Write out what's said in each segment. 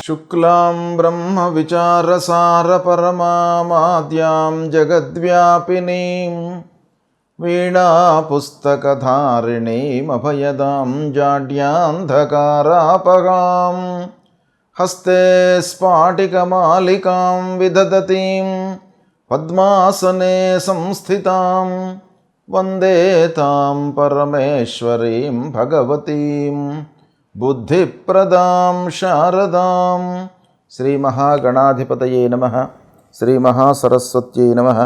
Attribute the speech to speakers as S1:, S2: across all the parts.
S1: శుక్లాం బ్రహ్మవిచారసారపరమామాద్యాం జగద్వ్యాపినీం వీణాపుస్తకధారిణీమభయదాం జాడ్యాంధకారాపగాం హస్తే స్ఫాటికమాలికాం విదదతీం పద్మాసనే సంస్థితాం వందే తాం పరమేశ్వరీం భగవతీం బుద్ధిప్రదాం శారదాం. శ్రీ మహాగణాధిపతయే నమః. శ్రీ మహాసరస్వత్యై నమః.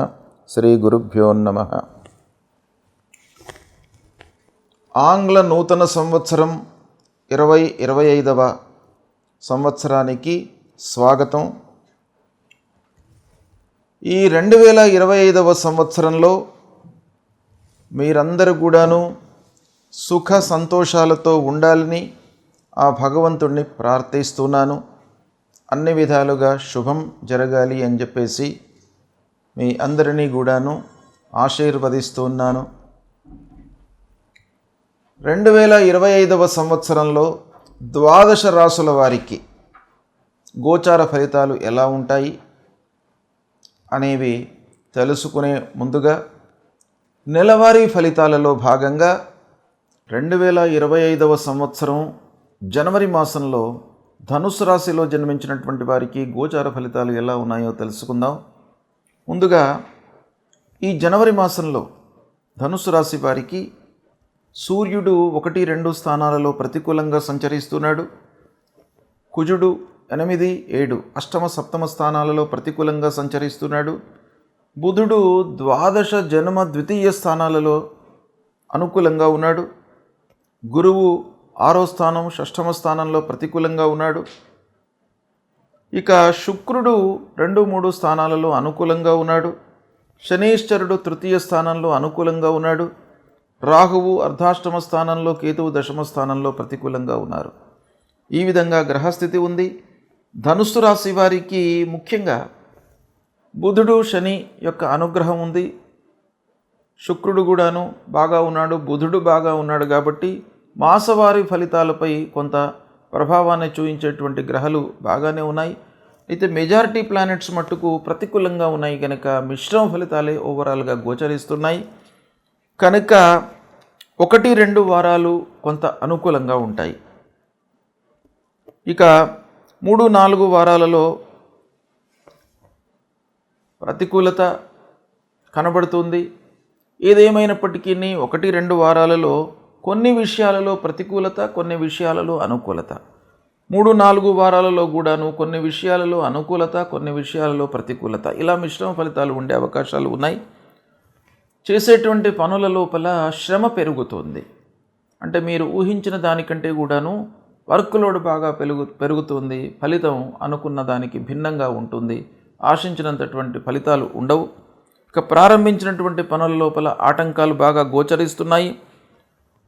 S1: శ్రీ గురుభ్యో నమః. ఆంగ్ల నూతన సంవత్సరం 2025వ సంవత్సరానికి స్వాగతం. ఈ 2025వ సంవత్సరంలో మీరందరూ కూడాను సుఖ సంతోషాలతో ఉండాలని ఆ భగవంతుణ్ణి ప్రార్థిస్తున్నాను. అన్ని విధాలుగా శుభం జరగాలి అని చెప్పేసి మీ అందరినీ కూడాను ఆశీర్వదిస్తున్నాను. 2025వ సంవత్సరంలో ద్వాదశ రాసుల వారికి గోచార ఫలితాలు ఎలా ఉంటాయి అనేవి తెలుసుకునే ముందుగా నెలవారీ ఫలితాలలో భాగంగా 2025వ సంవత్సరం జనవరి మాసంలో ధనుసు రాశిలో జన్మించినటువంటి వారికి గోచార ఫలితాలు ఎలా ఉన్నాయో తెలుసుకుందాం. ముందుగా ఈ జనవరి మాసంలో ధనుసు రాశి వారికి సూర్యుడు 1, 2 స్థానాలలో ప్రతికూలంగా సంచరిస్తున్నాడు. కుజుడు 8, 7 అష్టమ సప్తమ స్థానాలలో ప్రతికూలంగా సంచరిస్తున్నాడు. బుధుడు ద్వాదశ జన్మ ద్వితీయ స్థానాలలో అనుకూలంగా ఉన్నాడు. గురువు 6వ స్థానం షష్ఠమ స్థానంలో ప్రతికూలంగా ఉన్నాడు. ఇక శుక్రుడు 2, 3 స్థానాలలో అనుకూలంగా ఉన్నాడు. శనీశ్వరుడు తృతీయ స్థానంలో అనుకూలంగా ఉన్నాడు. రాహువు అర్ధాష్టమ స్థానంలో, కేతువు దశమ స్థానంలో ప్రతికూలంగా ఉన్నారు. ఈ విధంగా గ్రహస్థితి ఉంది. ధనుస్సు రాశి వారికి ముఖ్యంగా బుధుడు శని యొక్క అనుగ్రహం ఉంది. శుక్రుడు కూడాను బాగా ఉన్నాడు, బుధుడు బాగా ఉన్నాడు. కాబట్టి మాసవారి ఫలితాలపై కొంత ప్రభావాన్ని చూపించేటువంటి గ్రహాలు బాగానే ఉన్నాయి. అయితే మెజారిటీ ప్లానెట్స్ మట్టుకు ప్రతికూలంగా ఉన్నాయి కనుక మిశ్రమ ఫలితాలే ఓవరాల్గా గోచరిస్తున్నాయి. కనుక 1, 2 వారాలు కొంత అనుకూలంగా ఉంటాయి. ఇక 3, 4 వారాలలో ప్రతికూలత కనబడుతుంది. ఏదేమైనప్పటికీ 1, 2 వారాలలో కొన్ని విషయాలలో ప్రతికూలత, కొన్ని విషయాలలో అనుకూలత. 3, 4 వారాలలో కూడాను కొన్ని విషయాలలో అనుకూలత, కొన్ని విషయాలలో ప్రతికూలత, ఇలా మిశ్రమ ఫలితాలు ఉండే అవకాశాలు ఉన్నాయి. చేసేటువంటి పనుల లోపల శ్రమ పెరుగుతుంది. అంటే మీరు ఊహించిన దానికంటే కూడాను వర్క్ లోడ్ బాగా పెరుగుతుంది. ఫలితం అనుకున్న దానికి భిన్నంగా ఉంటుంది. ఆశించినంతటువంటి ఫలితాలు ఉండవు. ఇక ప్రారంభించినటువంటి పనుల లోపల ఆటంకాలు బాగా గోచరిస్తున్నాయి.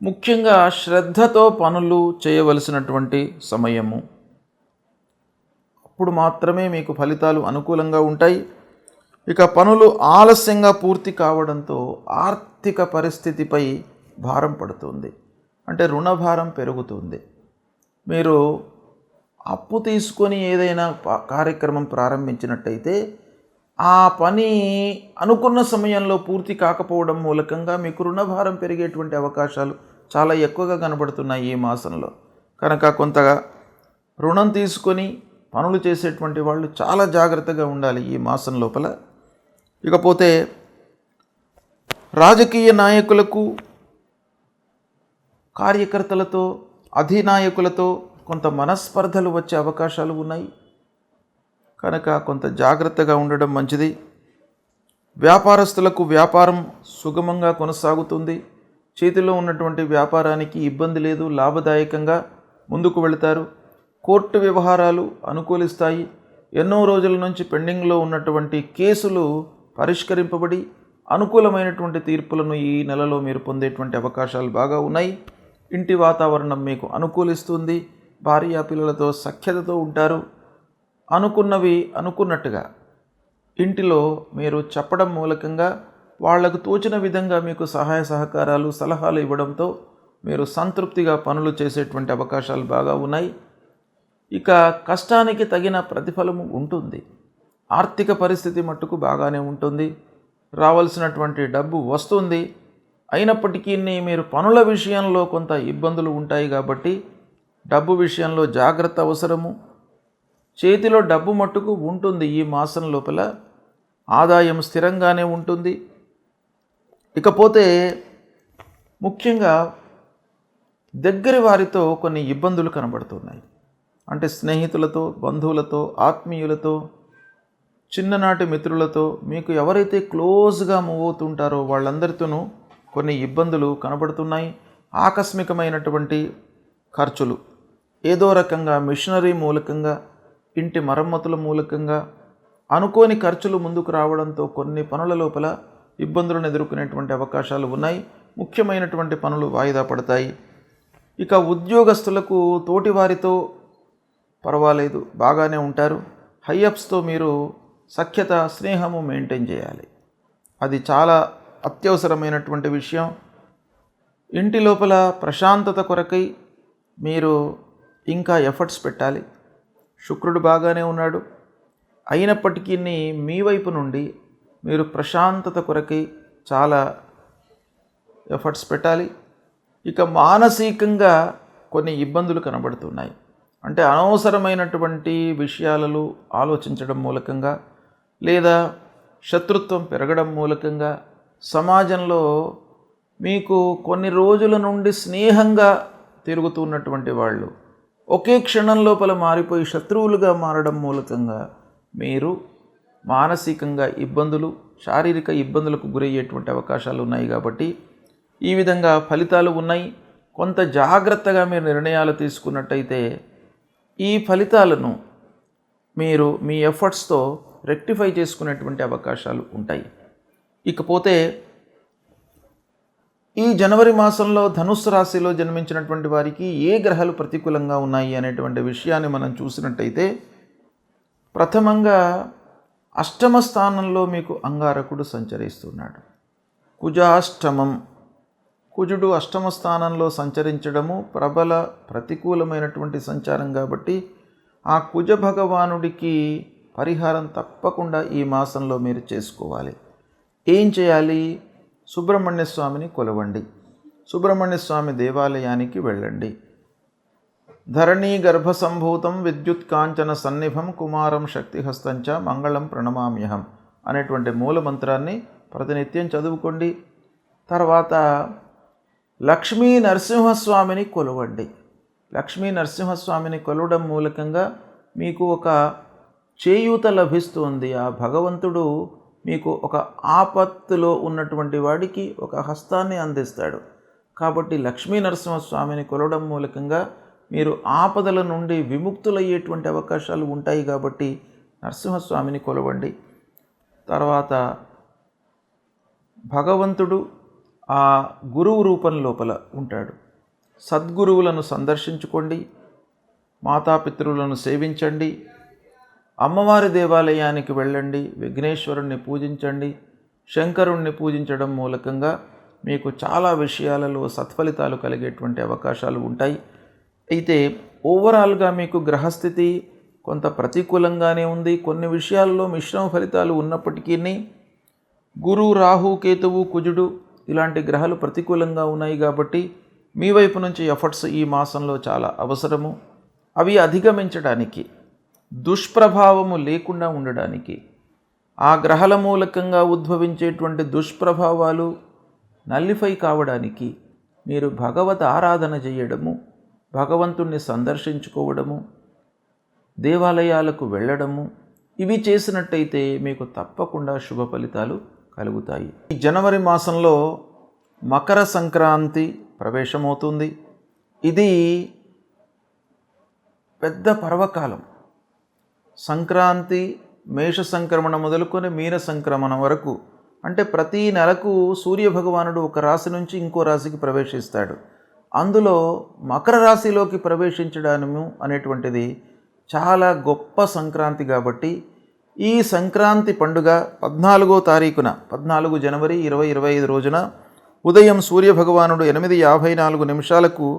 S1: ముఖ్యంగా శ్రద్ధతో పనులు చేయవలసినటువంటి సమయము. అప్పుడు మాత్రమే మీకు ఫలితాలు అనుకూలంగా ఉంటాయి. ఇక పనులు ఆలస్యంగా పూర్తి కావడంతో ఆర్థిక పరిస్థితిపై భారం పడుతుంది. అంటే రుణభారం పెరుగుతుంది. మీరు అప్పు తీసుకొని ఏదైనా కార్యక్రమం ప్రారంభించినట్టయితే ఆ పని అనుకున్న సమయంలో పూర్తి కాకపోవడం మూలకంగా మీకు రుణభారం పెరిగేటువంటి అవకాశాలు చాలా ఎక్కువగా కనబడుతున్నాయి ఈ మాసంలో. కనుక కొంతగా రుణం తీసుకొని పనులు చేసేటువంటి వాళ్ళు చాలా జాగ్రత్తగా ఉండాలి ఈ మాసం లోపల. ఇకపోతే రాజకీయ నాయకులకు, కార్యకర్తలతో, అధినాయకులతో కొంత మనస్పర్ధలు వచ్చే అవకాశాలు ఉన్నాయి. కనుక కొంత జాగ్రత్తగా ఉండడం మంచిది. వ్యాపారస్తులకు వ్యాపారం సుగమంగా కొనసాగుతుంది. చేతిలో ఉన్నటువంటి వ్యాపారానికి ఇబ్బంది లేదు, లాభదాయకంగా ముందుకు వెళతారు. కోర్టు వ్యవహారాలు అనుకూలిస్తాయి. ఎన్నో రోజుల నుంచి పెండింగ్లో ఉన్నటువంటి కేసులు పరిష్కరింపబడి అనుకూలమైనటువంటి తీర్పులను ఈ నెలలో మీరు పొందేటువంటి అవకాశాలు బాగా ఉన్నాయి. ఇంటి వాతావరణం మీకు అనుకూలిస్తుంది. భార్య పిల్లలతో సఖ్యతతో ఉంటారు. అనుకున్నవి అనుకున్నట్టుగా ఇంటిలో మీరు చెప్పడం మూలకంగా వాళ్లకు తోచిన విధంగా మీకు సహాయ సహకారాలు, సలహాలు ఇవ్వడంతో మీరు సంతృప్తిగా పనులు చేసేటువంటి అవకాశాలు బాగా ఉన్నాయి. ఇక కష్టానికి తగిన ప్రతిఫలము ఉంటుంది. ఆర్థిక పరిస్థితి మట్టుకు బాగానే ఉంటుంది. రావాల్సినటువంటి డబ్బు వస్తుంది. అయినప్పటికీ మీరు పనుల విషయంలో కొంత ఇబ్బందులు ఉంటాయి కాబట్టి డబ్బు విషయంలో జాగ్రత్త అవసరము. చేతిలో డబ్బు మట్టుకు ఉంటుంది. ఈ మాసం లోపల ఆదాయం స్థిరంగానే ఉంటుంది. ఇకపోతే ముఖ్యంగా దగ్గరి వారితో కొన్ని ఇబ్బందులు కనబడుతున్నాయి. అంటే స్నేహితులతో, బంధువులతో, ఆత్మీయులతో, చిన్ననాటి మిత్రులతో, మీకు ఎవరైతే క్లోజ్గా మూవ్ అవుతుంటారో వాళ్ళందరితోనూ కొన్ని ఇబ్బందులు కనబడుతున్నాయి. ఆకస్మికమైనటువంటి ఖర్చులు ఏదో రకంగా మిషనరీ మూలకంగా, ఇంటి మరమ్మతుల మూలకంగా అనుకోని ఖర్చులు ముందుకు రావడంతో కొన్ని పనుల లోపల ఇబ్బందులను ఎదుర్కొనేటువంటి అవకాశాలు ఉన్నాయి. ముఖ్యమైనటువంటి పనులు వాయిదా పడతాయి. ఇక ఉద్యోగస్తులకు తోటివారితో పర్వాలేదు, బాగానే ఉంటారు. హైఅప్స్తో మీరు సఖ్యత, స్నేహము మెయింటైన్ చేయాలి. అది చాలా అత్యవసరమైనటువంటి విషయం. ఇంటి లోపల ప్రశాంతత కొరకై మీరు ఇంకా ఎఫర్ట్స్ పెట్టాలి. శుక్రుడు బాగానే ఉన్నాడు. అయినప్పటికీ మీ వైపు నుండి మీరు ప్రశాంతత కొరకై చాలా ఎఫర్ట్స్ పెట్టాలి. ఇక మానసికంగా కొన్ని ఇబ్బందులు కనబడుతున్నాయి. అంటే అనవసరమైనటువంటి విషయాలలో ఆలోచించడం మూలకంగా, లేదా శత్రుత్వం పెరగడం మూలకంగా సమాజంలో మీకు కొన్ని రోజుల నుండి స్నేహంగా తిరుగుతున్నటువంటి వాళ్ళు ఒకే క్షణం లోపల మారిపోయి శత్రువులుగా మారడం మూలకంగా మీరు మానసికంగా ఇబ్బందులు, శారీరక ఇబ్బందులకు గురయ్యేటువంటి అవకాశాలు ఉన్నాయి. కాబట్టి ఈ విధంగా ఫలితాలు ఉన్నాయి. కొంత జాగ్రత్తగా మీరు నిర్ణయాలు తీసుకున్నట్టయితే ఈ ఫలితాలను మీరు మీ ఎఫర్ట్స్తో రెక్టిఫై చేసుకునేటువంటి అవకాశాలు ఉంటాయి. ఇకపోతే ఈ జనవరి మాసంలో ధనుస్సు రాశిలో జన్మించినటువంటి వారికి ఏ గ్రహాలు ప్రతికూలంగా ఉన్నాయి అనేటువంటి విషయాన్ని మనం చూసినట్టయితే, ప్రథమంగా అష్టమ స్థానంలో మీకు అంగారకుడు సంచరిస్తున్నాడు. కుజాష్టమం, కుజుడు అష్టమ స్థానంలో సంచరించడము ప్రబల ప్రతికూలమైనటువంటి సంచారం కాబట్టి ఆ కుజ భగవానుడికి పరిహారం తప్పకుండా ఈ మాసంలో మీరు చేసుకోవాలి. ఏం చేయాలి? సుబ్రహ్మణ్య స్వామిని కొలవండి. సుబ్రహ్మణ్య స్వామి దేవాలయానికి వెళ్ళండి. ధరణీ గర్భ సంభూతం విద్యుత్ కాంచన సన్నిభం కుమారం శక్తిహస్తంచ మంగళం ప్రణమామ్యహం అనేటువంటి మూలమంత్రాన్ని ప్రతినిత్యం చదువుకోండి. తర్వాత లక్ష్మీ నరసింహస్వామిని కొలవండి. లక్ష్మీ నరసింహస్వామిని కొలవడం మూలకంగా మీకు ఒక చేయూత లభిస్తుంది. ఆ భగవంతుడు మీకు ఒక ఆపత్తులో ఉన్నటువంటి వాడికి ఒక హస్తాన్ని అందిస్తాడు. కాబట్టి లక్ష్మీ నరసింహస్వామిని కొలవడం మూలకంగా మీరు ఆపదల నుండి విముక్తులయ్యేటువంటి అవకాశాలు ఉంటాయి. కాబట్టి నరసింహస్వామిని కొలవండి. తర్వాత భగవంతుడు ఆ గురువు రూపం లోపల ఉంటాడు. సద్గురువులను సందర్శించుకోండి. మాతాపితృలను సేవించండి. అమ్మవారి దేవాలయానికి వెళ్ళండి. విఘ్నేశ్వరుణ్ణి పూజించండి. శంకరుణ్ణి పూజించడం మూలకంగా మీకు చాలా విషయాలలో సత్ఫలితాలు కలిగేటువంటి అవకాశాలు ఉంటాయి. అయితే ఓవరాల్గా మీకు గ్రహస్థితి కొంత ప్రతికూలంగానే ఉంది. కొన్ని విషయాల్లో మిశ్రమ ఫలితాలు ఉన్నప్పటికీ గురు, రాహు, కేతువు, కుజుడు ఇలాంటి గ్రహాలు ప్రతికూలంగా ఉన్నాయి. కాబట్టి మీ వైపు నుంచి ఎఫర్ట్స్ ఈ మాసంలో చాలా అవసరము. అవి అధిగమించడానికి, దుష్ప్రభావము లేకుండా ఉండడానికి, ఆ గ్రహాల మూలకంగా ఉద్భవించేటువంటి దుష్ప్రభావాలు నల్లిఫై కావడానికి మీరు భగవత్ ఆరాధన చేయడము, భగవంతుణ్ణి సందర్శించుకోవడము, దేవాలయాలకు వెళ్ళడము, ఇవి చేసినట్టయితే మీకు తప్పకుండా శుభ ఫలితాలు కలుగుతాయి. ఈ జనవరి మాసంలో మకర సంక్రాంతి ప్రవేశమవుతుంది. ఇది పెద్ద పర్వకాలం. సంక్రాంతి మేష సంక్రమణ మొదలుకొని మీన సంక్రమణ వరకు, అంటే ప్రతి నెలకు సూర్యభగవానుడు ఒక రాశి నుంచి ఇంకో రాశికి ప్రవేశిస్తాడు. అందులో మకర రాశిలోకి ప్రవేశించడము అనేటువంటిది చాలా గొప్ప సంక్రాంతి. కాబట్టి ఈ సంక్రాంతి పండుగ 14వ తారీఖున 14 జనవరి 2025 రోజున ఉదయం సూర్యభగవానుడు 8:54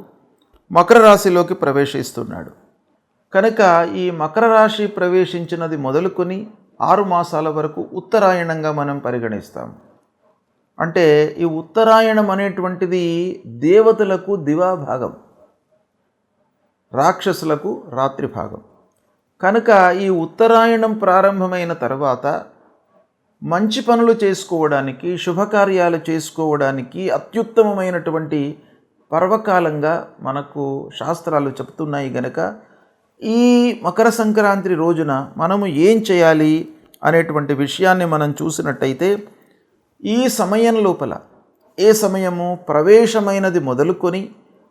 S1: మకర రాశిలోకి ప్రవేశిస్తున్నాడు. కనుక ఈ మకర రాశి ప్రవేశించినది మొదలుకొని 6 మాసాల వరకు ఉత్తరాయణంగా మనం పరిగణిస్తాం. అంటే ఈ ఉత్తరాయణం అనేటువంటిది దేవతలకు దివాభాగం, రాక్షసులకు రాత్రి భాగం. కనుక ఈ ఉత్తరాయణం ప్రారంభమైన తర్వాత మంచి పనులు చేసుకోవడానికి, శుభకార్యాలు చేసుకోవడానికి అత్యుత్తమమైనటువంటి పర్వకాలంగా మనకు శాస్త్రాలు చెప్తున్నాయి. గనక ఈ మకర సంక్రాంతి రోజున మనము ఏం చేయాలి అనేటువంటి విషయాన్ని మనం చూసినట్టయితే, ఈ సమయం లోపల ఏ సమయము ప్రవేశమైనది మొదలుకొని,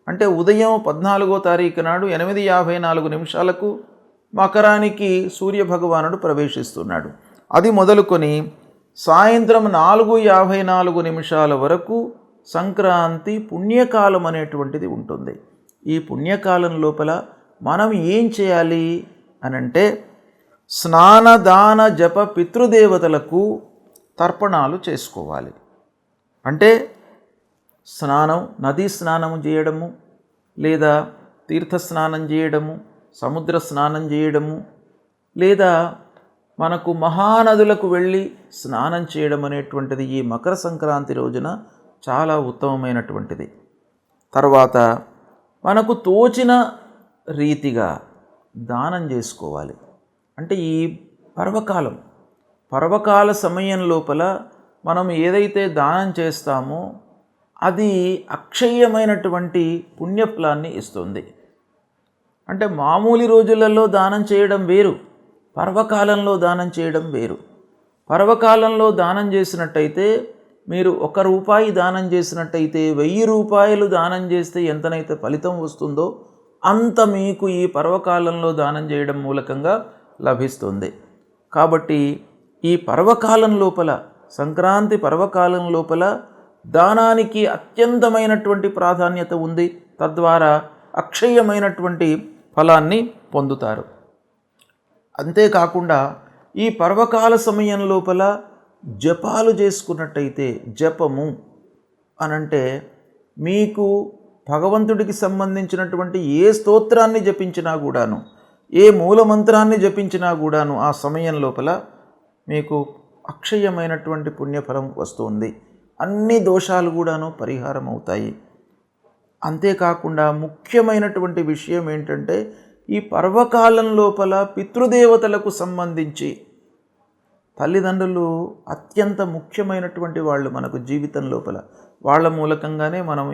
S1: అంటే ఉదయం 14వ తారీఖు నాడు 8:54 మకరానికి సూర్యభగవానుడు ప్రవేశిస్తున్నాడు. అది మొదలుకొని సాయంత్రం 4:54 వరకు సంక్రాంతి పుణ్యకాలం అనేటువంటిది ఉంటుంది. ఈ పుణ్యకాలం లోపల మనం ఏం చేయాలి అనంటే, స్నానదాన జప పితృదేవతలకు తర్పణాలు చేసుకోవాలి. అంటే స్నానం, నదీ స్నానం చేయడము, లేదా తీర్థ స్నానం చేయడము, సముద్ర స్నానం చేయడము, లేదా మనకు మహానదులకు వెళ్ళి స్నానం చేయడం అనేటువంటిది ఈ మకర సంక్రాంతి రోజున చాలా ఉత్తమమైనటువంటిది. తర్వాత మనకు తోచిన రీతిగా దానం చేసుకోవాలి. అంటే ఈ పర్వకాల సమయం లోపల మనం ఏదైతే దానం చేస్తామో అది అక్షయ్యమైనటువంటి పుణ్యఫలాన్ని ఇస్తుంది. అంటే మామూలు రోజులలో దానం చేయడం వేరు, పర్వకాలంలో దానం చేయడం వేరు. పర్వకాలంలో దానం చేసినట్టయితే, మీరు ₹1 దానం చేసినట్టయితే 1000 రూపాయలు దానం చేస్తే ఎంతనైతే ఫలితం వస్తుందో అంత మీకు ఈ పర్వకాలంలో దానం చేయడం మూలకంగా లభిస్తుంది. కాబట్టి ఈ పర్వకాలం లోపల, సంక్రాంతి పర్వకాలం లోపల దానానికి అత్యంతమైనటువంటి ప్రాధాన్యత ఉంది. తద్వారా అక్షయమైనటువంటి ఫలాన్ని పొందుతారు. అంతేకాకుండా ఈ పర్వకాల సమయం లోపల జపాలు చేసుకున్నట్టయితే, జపము అనంటే మీకు భగవంతుడికి సంబంధించినటువంటి ఏ స్తోత్రాన్ని జపించినా కూడాను, ఏ మూలమంత్రాన్ని జపించినా కూడాను ఆ సమయం లోపల మీకు అక్షయమైనటువంటి పుణ్యఫలం వస్తుంది. అన్ని దోషాలు కూడాను పరిహారం అవుతాయి. అంతేకాకుండా ముఖ్యమైనటువంటి విషయం ఏంటంటే, ఈ పర్వకాలం లోపల పితృదేవతలకు సంబంధించి తల్లిదండ్రులు అత్యంత ముఖ్యమైనటువంటి వాళ్ళు మనకు జీవితం లోపల. వాళ్ళ మూలకంగానే మనం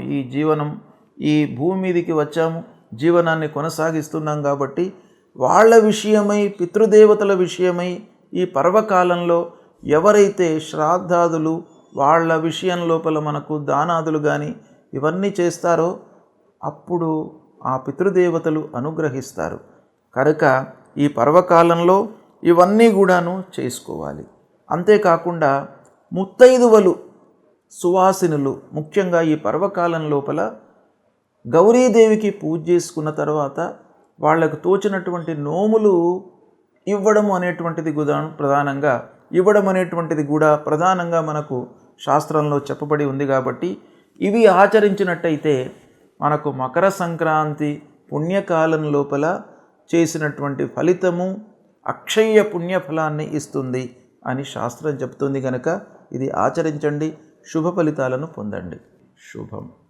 S1: ఈ భూమి మీదికి వచ్చాము, జీవనాన్ని కొనసాగిస్తున్నాం. కాబట్టి వాళ్ళ విషయమై, పితృదేవతల విషయమై ఈ పర్వకాలంలో ఎవరైతే శ్రాద్ధాదులు, వాళ్ళ విషయం లోపల మనకు దానాదులు కానీ ఇవన్నీ చేస్తారో అప్పుడు ఆ పితృదేవతలు అనుగ్రహిస్తారు. కనుక ఈ పర్వకాలంలో ఇవన్నీ కూడాను చేసుకోవాలి. అంతేకాకుండా ముత్తైదువలు, సువాసినులు ముఖ్యంగా ఈ పర్వకాలం లోపల గౌరీదేవికి పూజ చేసుకున్న తర్వాత వాళ్లకు తోచినటువంటి నోములు ఇవ్వడం అనేటువంటిది కూడా ప్రధానంగా మనకు శాస్త్రంలో చెప్పబడి ఉంది. కాబట్టి ఇవి ఆచరించినట్టయితే మనకు మకర సంక్రాంతి పుణ్యకాలం లోపల చేసినటువంటి ఫలితము అక్షయ పుణ్యఫలాన్ని ఇస్తుంది అని శాస్త్రం చెప్తుంది. కనుక ఇది ఆచరించండి, శుభ ఫలితాలను పొందండి. శుభం.